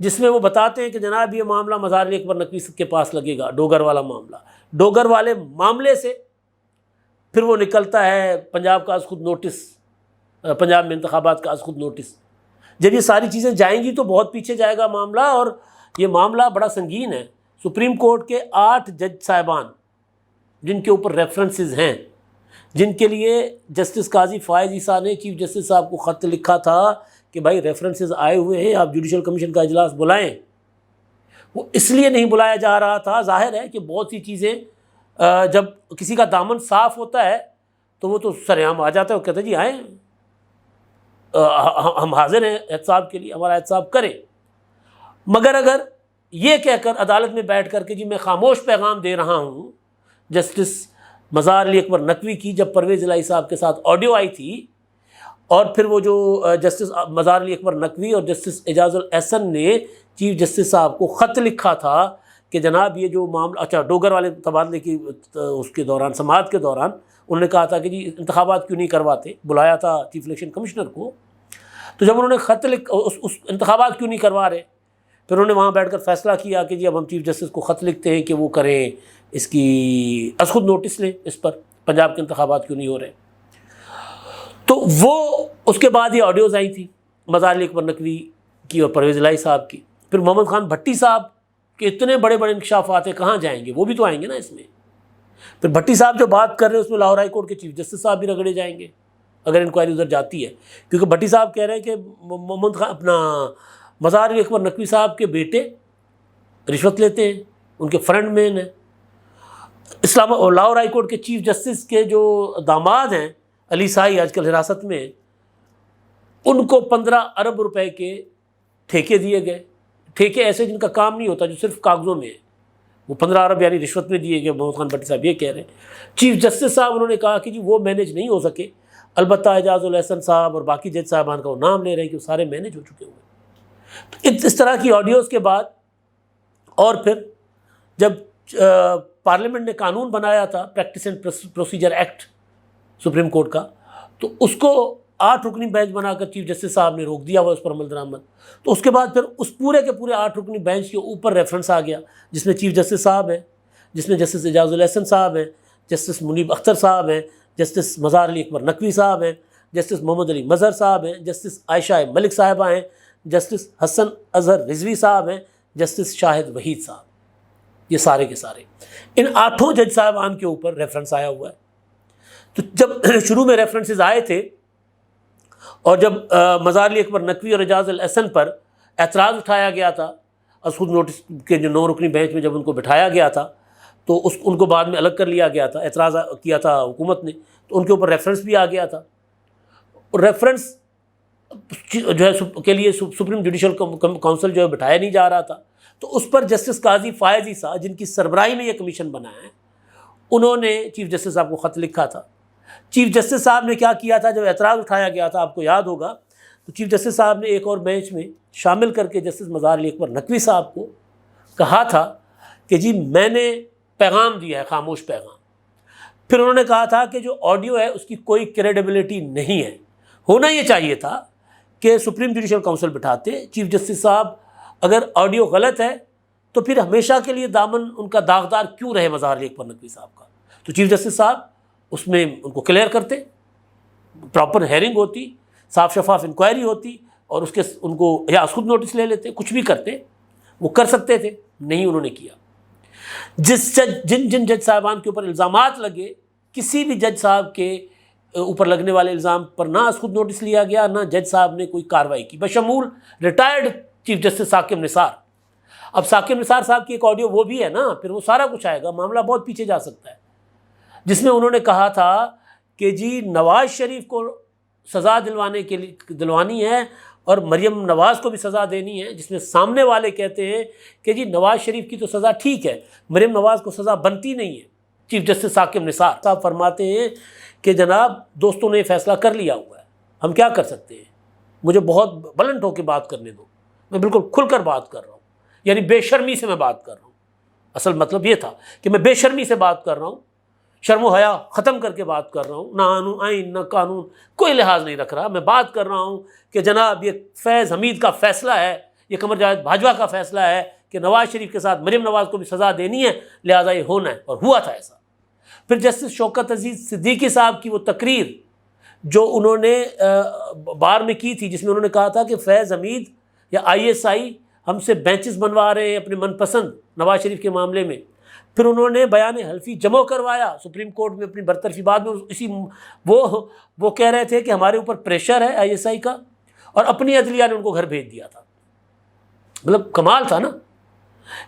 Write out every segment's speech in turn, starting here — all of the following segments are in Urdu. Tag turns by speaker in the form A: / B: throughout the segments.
A: جس میں وہ بتاتے ہیں کہ جناب یہ معاملہ مزار علی اکبر نقوی کے پاس لگے گا، ڈوگر والا معاملہ۔ ڈوگر والے معاملے سے پھر وہ نکلتا ہے پنجاب کا از خود نوٹس، پنجاب میں انتخابات کا از خود نوٹس۔ جب یہ ساری چیزیں جائیں گی تو بہت پیچھے جائے گا معاملہ، اور یہ معاملہ بڑا سنگین ہے۔ سپریم کورٹ کے 8 جج صاحبان جن کے اوپر ریفرنسز ہیں، جن کے لیے جسٹس قاضی فائز عیسیٰ نے چیف جسٹس صاحب کو خط لکھا تھا کہ بھائی ریفرنسز آئے ہوئے ہیں، آپ جوڈیشل کمیشن کا اجلاس بلائیں، وہ اس لیے نہیں بلایا جا رہا تھا۔ ظاہر ہے کہ بہت سی چیزیں جب کسی کا دامن صاف ہوتا ہے تو وہ تو سرعام آ جاتا ہے، وہ کہتا ہے جی آئیں، ہم حاضر ہیں احتساب کے لیے، ہمارا احتساب کریں۔ مگر اگر یہ کہہ کر عدالت میں بیٹھ کر کہ جی میں خاموش پیغام دے رہا ہوں، جسٹس مزار علی اکبر نقوی کی جب پرویز الہی صاحب کے ساتھ آڈیو آئی تھی، اور پھر وہ جو جسٹس مزار علی اکبر نقوی اور جسٹس اعجاز الاحسن نے چیف جسٹس صاحب کو خط لکھا تھا کہ جناب یہ جو معاملہ، اچھا ڈوگر والے تبادلے کی اس کے دوران، سماعت کے دوران انہوں نے کہا تھا کہ جی انتخابات کیوں نہیں کرواتے، بلایا تھا چیف الیکشن کمشنر کو، تو جب انہوں نے خط اس انتخابات کیوں نہیں کروا رہے، پھر انہوں نے وہاں بیٹھ کر فیصلہ کیا کہ جی اب ہم چیف جسٹس کو خط لکھتے ہیں کہ وہ کریں، اس کی از خود نوٹس لیں اس پر، پنجاب کے انتخابات کیوں نہیں ہو رہے۔ تو وہ اس کے بعد یہ آڈیوز آئی تھی مزار علی اکبر نقوی کی اور پرویز الہی صاحب کی۔ پھر محمد خان بھٹی صاحب کے اتنے بڑے بڑے انکشافات ہیں، کہاں جائیں گے، وہ بھی تو آئیں گے نا اس میں۔ پھر بھٹی صاحب جو بات کر رہے ہیں اس میں لاہور ہائی کورٹ کے چیف جسٹس صاحب بھی رگڑے جائیں گے اگر انکوائری ادھر جاتی ہے، کیونکہ بھٹی صاحب کہہ رہے ہیں کہ محمد خان مزار علی اکبر نقوی صاحب کے بیٹے رشوت لیتے ہیں، ان کے فرنٹ مین ہیں۔ لاہور ہائی کورٹ کے چیف جسٹس کے جو داماد ہیں علی سائی، آج کل حراست میں، ان کو 15 ارب روپے کے ٹھیکے دیے گئے، ٹھیکے ایسے جن کا کام نہیں ہوتا، جو صرف کاغذوں میں ہے، وہ 15 ارب یعنی رشوت میں دیے گئے۔ محمد خان بھٹی صاحب یہ کہہ رہے ہیں۔ چیف جسٹس صاحب انہوں نے کہا کہ جی وہ مینیج نہیں ہو سکے، البتہ اعجاز الاحسن صاحب اور باقی جج صاحبان کا وہ نام لے رہے ہیں کہ وہ سارے مینیج ہو چکے ہوئے۔ اس طرح کی آڈیوز کے بعد، اور پھر جب پارلیمنٹ نے قانون بنایا تھا practice and procedure act supreme court کا، تو اس کو 8 رکنی بینچ بنا کر چیف جسٹس صاحب نے روک دیا ہوا اس پر عمل درآمد۔ تو اس کے بعد پھر اس پورے کے پورے 8 رکنی بینچ کے اوپر ریفرنس آ گیا، جس میں چیف جسٹس صاحب ہیں، جس میں جسٹس اعجاز الاحسن صاحب ہیں، جسٹس منیب اختر صاحب ہیں، جسٹس مزار علی اکبر نقوی صاحب ہیں، جسٹس محمد علی مظہر صاحب ہیں، جسٹس عائشہ ملک صاحبہ ہیں، جسٹس حسن اظہر رضوی صاحب ہیں، جسٹس شاہد وحید صاحب، یہ سارے کے سارے ان 8 جج صاحبان کے اوپر ریفرنس آیا ہوا ہے۔ تو جب شروع میں ریفرنسز آئے تھے، اور جب مزار علی اکبر نقوی اور اعجاز الاحسن پر اعتراض اٹھایا گیا تھا از خود نوٹس کے جو 9 رکنی بینچ میں جب ان کو بٹھایا گیا تھا، تو ان کو بعد میں الگ کر لیا گیا تھا، اعتراض کیا تھا حکومت نے، تو ان کے اوپر ریفرنس بھی آ گیا تھا۔ اور ریفرنس جو ہے کے لیے سپریم جوڈیشل کونسل جو ہے بٹھایا نہیں جا رہا تھا، تو اس پر جسٹس قاضی فائز عیسیٰ، جن کی سربراہی میں یہ کمیشن بنا ہے، انہوں نے چیف جسٹس صاحب کو خط لکھا تھا۔ چیف جسٹس صاحب نے کیا کیا تھا، جب اعتراض اٹھایا گیا تھا، آپ کو یاد ہوگا، تو چیف جسٹس صاحب نے ایک اور بینچ میں شامل کر کے جسٹس مزار علی اکبر نقوی صاحب کو کہا تھا کہ جی میں نے پیغام دیا ہے، خاموش پیغام۔ پھر انہوں نے کہا تھا کہ جو آڈیو ہے اس کی کوئی کریڈیبلٹی نہیں ہے، ہونا یہ چاہیے تھا کہ سپریم جوڈیشل کونسل بٹھاتے، چیف جسٹس صاحب اگر آڈیو غلط ہے تو پھر ہمیشہ کے لیے دامن ان کا داغدار کیوں رہے مزار علی اکبر نقوی صاحب کا۔ تو چیف جسٹس صاحب اس میں ان کو کلیئر کرتے، پراپر ہیئرنگ ہوتی، صاف شفاف انکوائری ہوتی، اور اس کے ان کو یا خود نوٹس لے لیتے، کچھ بھی کرتے، وہ کر سکتے تھے، نہیں انہوں نے کیا۔ جن جج صاحبان کے اوپر الزامات لگے، کسی بھی جج صاحب کے اوپر لگنے والے الزام پر نہ خود نوٹس لیا گیا، نہ جج صاحب نے کوئی کارروائی کی، بشمول retired chief justice Saqib Nisar. اب ثاقب نثار صاحب کی ایک آڈیو وہ بھی ہے نا، پھر وہ سارا کچھ آئے گا، معاملہ بہت پیچھے جا سکتا ہے، جس میں انہوں نے کہا تھا کہ جی نواز شریف کو سزا دلوانی ہے اور مریم نواز کو بھی سزا دینی ہے، جس میں سامنے والے کہتے ہیں کہ جی نواز شریف کی تو سزا ٹھیک ہے، مریم نواز کو سزا بنتی نہیں ہے۔ چیف جسٹس ثاقب نثار صاحب فرماتے ہیں کہ جناب دوستوں نے فیصلہ کر لیا ہوا ہے، ہم کیا کر سکتے ہیں، مجھے بہت بلنٹ ہو کے بات کرنے دو، میں بالکل کھل کر بات کر رہا ہوں، یعنی بے شرمی سے میں بات کر رہا ہوں۔ اصل مطلب یہ تھا کہ میں بے شرمی سے بات کر رہا ہوں، شرم و حیا ختم کر کے بات کر رہا ہوں، نہ آئین نہ قانون کوئی لحاظ نہیں رکھ رہا، میں بات کر رہا ہوں کہ جناب یہ فیض حمید کا فیصلہ ہے، یہ قمر جاوید باجوہ کا فیصلہ ہے کہ نواز شریف کے ساتھ مریم نواز کو بھی سزا دینی ہے، لہٰذا یہ ہونا ہے، اور ہوا تھا ایسا۔ پھر جسٹس شوکت عزیز صدیقی صاحب کی وہ تقریر جو انہوں نے بار میں کی تھی، جس میں انہوں نے کہا تھا کہ فیض حمید یا ISI ہم سے بینچز بنوا رہے ہیں اپنے من پسند نواز شریف کے معاملے میں، پھر انہوں نے بیان حلفی جمع کروایا سپریم کورٹ میں اپنی برطرفی، بعد میں اسی وہ کہہ رہے تھے کہ ہمارے اوپر پریشر ہے ISI کا، اور اپنی عدلیہ نے ان کو گھر بھیج دیا تھا۔ مطلب کمال تھا نا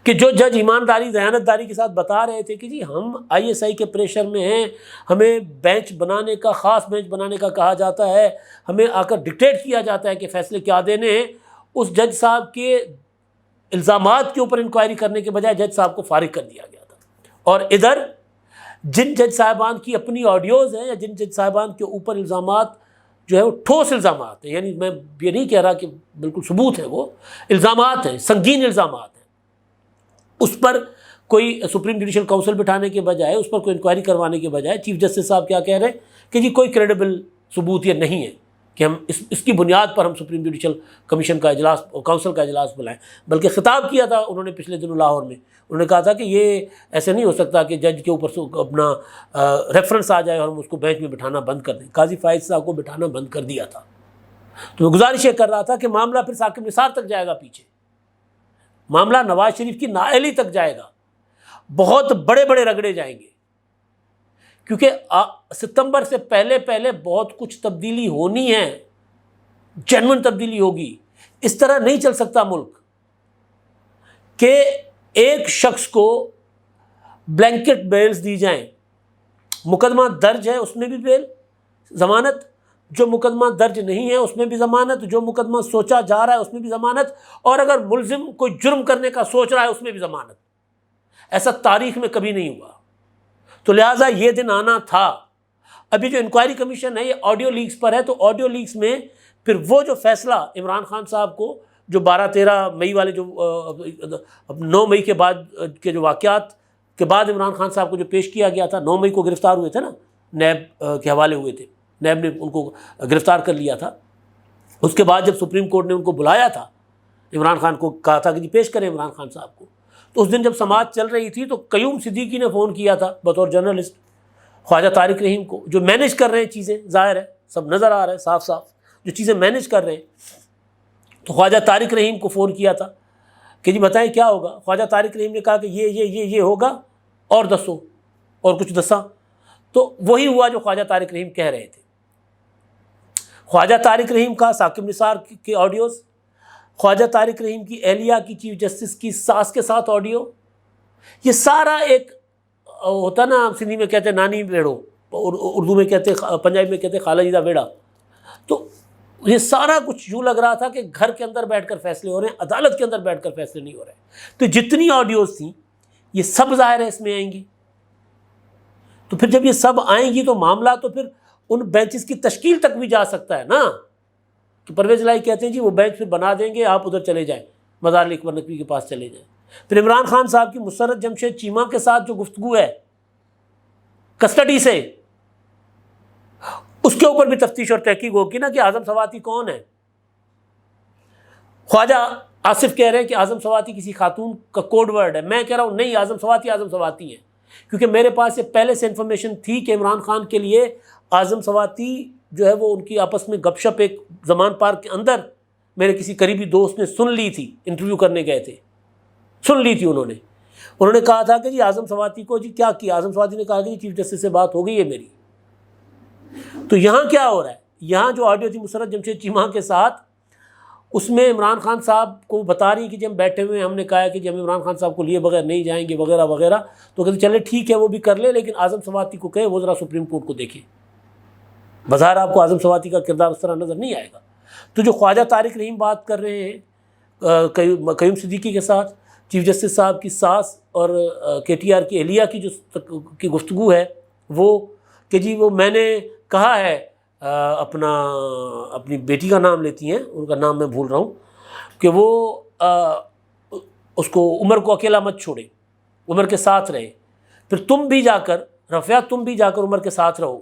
A: کہ جو جج ایمانداری دیانتداری کے ساتھ بتا رہے تھے کہ جی ہم ISI کے پریشر میں ہیں، ہمیں بینچ بنانے کا، خاص بینچ بنانے کا کہا جاتا ہے، ہمیں آ کر ڈکٹیٹ کیا جاتا ہے کہ فیصلے کیا دینے ہیں، اس جج صاحب کے الزامات کے اوپر انکوائری کرنے کے بجائے جج صاحب کو فارغ کر دیا گیا تھا۔ اور ادھر جن جج صاحبان کی اپنی آڈیوز ہیں یا جن جج صاحبان کے اوپر الزامات جو ہے وہ ٹھوس الزامات ہیں، یعنی میں یہ نہیں کہہ رہا کہ بالکل ثبوت ہے، وہ الزامات ہیں، سنگین الزامات ہیں، اس پر کوئی سپریم جوڈیشل کونسل بٹھانے کے بجائے، اس پر کوئی انکوائری کروانے کے بجائے چیف جسٹس صاحب کیا کہہ رہے ہیں کہ جی کوئی کریڈیبل ثبوت یہ نہیں ہے کہ ہم اس کی بنیاد پر ہم سپریم جوڈیشل کمیشن کا اجلاس، کونسل کا اجلاس بلائیں۔ بلکہ خطاب کیا تھا انہوں نے پچھلے دنوں لاہور میں، انہوں نے کہا تھا کہ یہ ایسے نہیں ہو سکتا کہ جج کے اوپر اپنا ریفرنس آ جائے اور ہم اس کو بینچ میں بٹھانا بند کر دیں۔ قاضی فائز صاحب کو بٹھانا بند کر دیا تھا۔ تو میں گزارش یہ کر رہا تھا کہ معاملہ پھر ثاقب نثار تک جائے گا، پیچھے معاملہ نواز شریف کی نااہلی تک جائے گا، بہت بڑے بڑے رگڑے جائیں گے، کیونکہ ستمبر سے پہلے بہت کچھ تبدیلی ہونی ہے، جنون تبدیلی ہوگی۔ اس طرح نہیں چل سکتا ملک کہ ایک شخص کو بلینکٹ بیلز دی جائیں، مقدمہ درج ہے اس میں بھی بیل، ضمانت، جو مقدمہ درج نہیں ہے اس میں بھی ضمانت، جو مقدمہ سوچا جا رہا ہے اس میں بھی ضمانت، اور اگر ملزم کوئی جرم کرنے کا سوچ رہا ہے اس میں بھی ضمانت۔ ایسا تاریخ میں کبھی نہیں ہوا، تو لہٰذا یہ دن آنا تھا۔ ابھی جو انکوائری کمیشن ہے یہ آڈیو لیکس پر ہے، تو آڈیو لیکس میں پھر وہ جو فیصلہ عمران خان صاحب کو جو 12-13 مئی والے جو 9 مئی کے بعد کے جو واقعات کے بعد عمران خان صاحب کو جو پیش کیا گیا تھا، 9 مئی کو گرفتار ہوئے تھے نا، نیب کے حوالے ہوئے تھے، نیب نے ان کو گرفتار کر لیا تھا۔ اس کے بعد جب سپریم کورٹ نے ان کو بلایا تھا، عمران خان کو کہا تھا کہ جی پیش کریں عمران خان صاحب کو، تو اس دن جب سماعت چل رہی تھی تو قیوم صدیقی نے فون کیا تھا بطور جرنلسٹ خواجہ طارق رحیم کو، جو مینیج کر رہے ہیں چیزیں، ظاہر ہے سب نظر آ رہا ہے صاف صاف جو چیزیں مینیج کر رہے ہیں، تو خواجہ طارق رحیم کو فون کیا تھا کہ جی بتائیں کیا ہوگا۔ خواجہ طارق رحیم نے کہا کہ یہ ہوگا، اور دسو، اور کچھ دسا، تو وہی ہوا جو خواجہ طارق رحیم کہہ رہے تھے۔ خواجہ طارق رحیم کا ثاقب نثار کے آڈیوز، خواجہ طارق رحیم کی اہلیہ کی چیف جسٹس کی ساس کے ساتھ آڈیو، یہ سارا ایک ہوتا نا، سندھی میں کہتے ہیں نانی بیڑو، اردو میں کہتے، پنجابی میں کہتے خالہ جیدہ بیڑا، تو یہ سارا کچھ یوں لگ رہا تھا کہ گھر کے اندر بیٹھ کر فیصلے ہو رہے ہیں، عدالت کے اندر بیٹھ کر فیصلے نہیں ہو رہے ہیں۔ تو جتنی آڈیوز تھیں یہ سب ظاہر ہے اس میں آئیں گی، تو پھر جب یہ سب آئیں گی تو معاملہ تو پھر ان بینچز کی تشکیل تک بھی جا سکتا ہے نا، کہ پرویز الہی کہتے ہیں جی وہ بینچ پھر بنا دیں گے، آپ ادھر چلے جائیں، مزار علی اکبر نقوی کے پاس چلے جائیں۔ پھر عمران خان صاحب کی مسرت جمشید چیمہ کے ساتھ جو گفتگو ہے کسٹڈی سے، اس کے اوپر بھی تفتیش اور تحقیق ہوگی نا کہ اعظم سواتی کون ہے۔ خواجہ آصف کہہ رہے ہیں کہ اعظم سواتی کسی خاتون کا کوڈ ورڈ ہے، میں کہہ رہا ہوں نہیں، اعظم سواتی ہیں، کیونکہ میرے پاس یہ پہلے سے انفارمیشن تھی کہ عمران خان کے لیے اعظم سواتی جو ہے وہ ان کی آپس میں گپ شپ ایک زمان پارک کے اندر میرے کسی قریبی دوست نے سن لی تھی، انٹرویو کرنے گئے تھے، سن لی تھی انہوں نے کہا تھا کہ جی اعظم سواتی کو جی کیا کیا، اعظم سواتی نے کہا کہ جی چیف جسٹس سے بات ہو گئی ہے میری۔ تو یہاں کیا ہو رہا ہے، یہاں جو آڈیو تھی مسرت جمشید چیمہ کے ساتھ، اس میں عمران خان صاحب کو بتا رہی کہ جب ہم بیٹھے ہوئے ہم نے کہا کہ جب عمران خان صاحب کو لیے بغیر نہیں جائیں گے وغیرہ وغیرہ، تو کہتے چلے ٹھیک ہے وہ بھی کر لے، لیکن اعظم سواتی کو کہے وہ ذرا سپریم کورٹ کو دیکھیں۔ بظاہر آپ کو اعظم سواتی کا کردار اس طرح نظر نہیں آئے گا۔ تو جو خواجہ طارق رحیم بات کر رہے ہیں قیوم صدیقی کے ساتھ، چیف جسٹس صاحب کی ساس اور KTR کی اہلیہ کی جو گفتگو ہے وہ کہ جی وہ میں نے کہا ہے اپنی بیٹی کا نام لیتی ہیں، ان کا نام میں بھول رہا ہوں، کہ وہ اس کو عمر کو اکیلا مت چھوڑے، عمر کے ساتھ رہے، پھر تم بھی جا کر رفیہ تم بھی جا کر عمر کے ساتھ رہو۔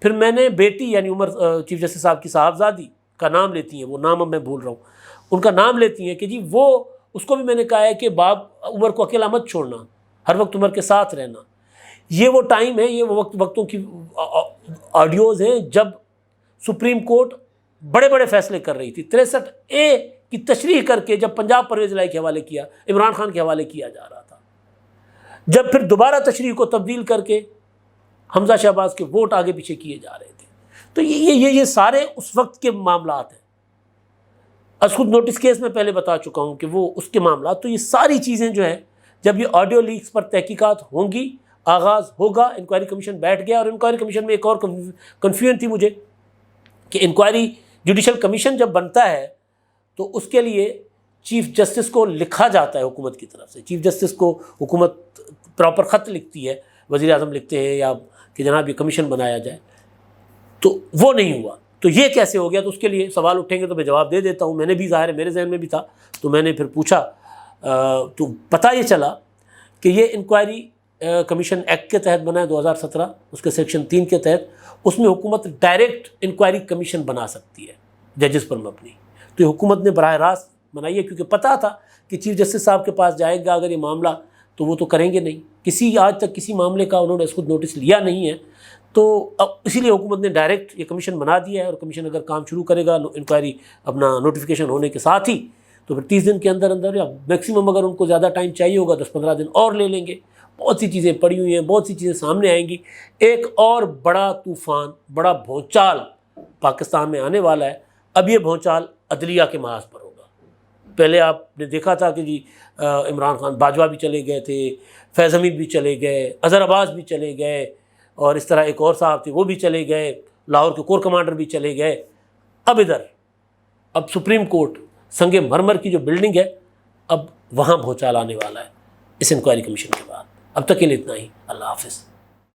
A: پھر میں نے بیٹی یعنی عمر چیف جسٹس صاحب کی صاحبزادی کا نام لیتی ہیں، وہ نام اب میں بھول رہا ہوں، ان کا نام لیتی ہیں کہ جی وہ اس کو بھی میں نے کہا ہے کہ باپ عمر کو اکیلا مت چھوڑنا، ہر وقت عمر کے ساتھ رہنا. یہ وہ ٹائم ہے، یہ وہ وقتوں کی آڈیوز ہیں جب سپریم کورٹ بڑے بڑے فیصلے کر رہی تھی. 63A کی تشریح کر کے جب پنجاب پرویز الہی کے حوالے کیا، عمران خان کے حوالے کیا جا رہا تھا، جب پھر دوبارہ تشریح کو تبدیل کر کے حمزہ شہباز کے ووٹ آگے پیچھے کیے جا رہے تھے. تو یہ سارے اس وقت کے معاملات ہیں. از خود نوٹس کیس میں پہلے بتا چکا ہوں کہ وہ اس کے معاملات. تو یہ ساری چیزیں جو ہیں، جب یہ آڈیو لیکس پر تحقیقات ہوں گی، آغاز ہوگا، انکوائری کمیشن بیٹھ گیا. اور انکوائری کمیشن میں ایک اور کنفیوژن تھی مجھے کہ انکوائری جوڈیشل کمیشن جب بنتا ہے تو اس کے لیے چیف جسٹس کو لکھا جاتا ہے حکومت کی طرف سے. چیف جسٹس کو حکومت پراپر خط لکھتی ہے، وزیر اعظم لکھتے ہیں یا کہ جناب یہ کمیشن بنایا جائے. تو وہ نہیں ہوا. تو یہ کیسے ہو گیا؟ تو اس کے لیے سوال اٹھیں گے تو میں جواب دے دیتا ہوں. میں نے بھی، ظاہر ہے میرے ذہن میں بھی تھا، تو میں نے پھر پوچھا تو پتہ یہ چلا کہ یہ انکوائری کمیشن ایکٹ کے تحت بنا ہے 2017، اس کے سیکشن 3 کے تحت. اس میں حکومت ڈائریکٹ انکوائری کمیشن بنا سکتی ہے ججز پر مبنی. تو یہ حکومت نے براہ راست بنائی ہے کیونکہ پتہ تھا کہ چیف جسٹس صاحب کے پاس جائے گا اگر یہ معاملہ تو وہ تو کریں گے نہیں. آج تک کسی معاملے کا انہوں نے اس خود نوٹس لیا نہیں ہے. تو اب اسی لیے حکومت نے ڈائریکٹ یہ کمیشن بنا دیا ہے. اور کمیشن اگر کام شروع کرے گا انکوائری اپنا نوٹیفیکیشن ہونے کے ساتھ ہی، تو پھر 30 دن کے اندر اندر، یا میکسیمم اگر ان کو زیادہ ٹائم چاہیے ہوگا 10-15 دن اور لے لیں گے. بہت سی چیزیں پڑی ہوئی ہیں، بہت سی چیزیں سامنے آئیں گی. ایک اور بڑا طوفان، بڑا بھونچال پاکستان میں آنے والا ہے. اب یہ بھونچال عدلیہ کے محاذ پر ہوگا. پہلے آپ نے دیکھا تھا کہ جی عمران خان باجوہ بھی چلے گئے تھے، فیض حمید بھی چلے گئے، اظہر عباس بھی چلے گئے، اور اس طرح ایک اور صاحب تھے وہ بھی چلے گئے، لاہور کے کور کمانڈر بھی چلے گئے. اب سپریم کورٹ سنگ مرمر کی جو بلڈنگ ہے، اب وہاں بھونچال آنے والا ہے اس انکوائری کمیشن کے بعد. اب تک کے لیے اتنا ہی. اللہ حافظ.